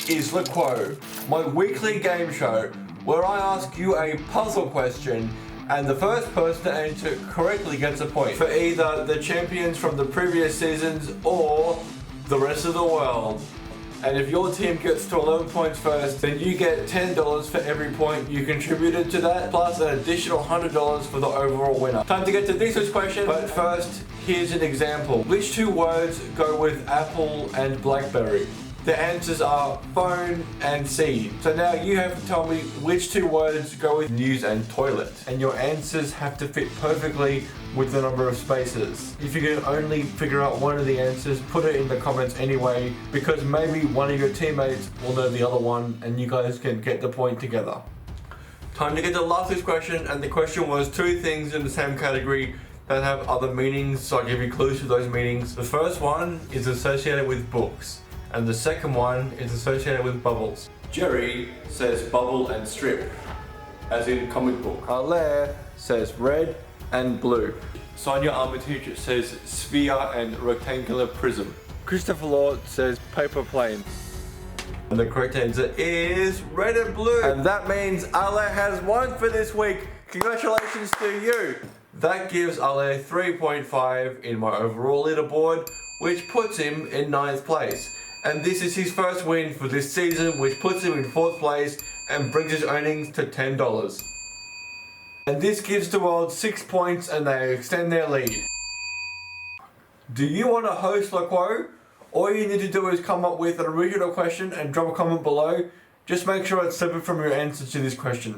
is LUQOTW, my weekly game show where I ask you a puzzle question and the first person to answer it correctly gets a point for either the champions from the previous seasons or the rest of the world. And if your team gets to 11 points first, then you get $10 for every point you contributed to that, plus an additional $100 for the overall winner. Time to get to this week's question, but first, here's an example. Which two words go with apple and blackberry? The answers are phone and seed. So now you have to tell me which two words go with news and toilet. And your answers have to fit perfectly with the number of spaces. If you can only figure out one of the answers, put it in the comments anyway, because maybe one of your teammates will know the other one and you guys can get the point together. Time to get to last week's question, and the question was two things in the same category that have other meanings, so I'll give you clues to those meanings. The first one is associated with books, and the second one is associated with bubbles. Jerry says bubble and strip, as in comic book. Alaire says red and blue. Sonia Armitage says sphere and rectangular prism. Christopher Lord says paper plane. And the correct answer is red and blue. And that means Alaire has won for this week. Congratulations to you. That gives Alaire 3.5 in my overall leaderboard, which puts him in 9th place. And this is his first win for this season, which puts him in 4th place and brings his earnings to $10. And this gives the world 6 points and they extend their lead. Do you want to host LUQOTW? All you need to do is come up with an original question and drop a comment below. Just make sure it's separate from your answer to this question.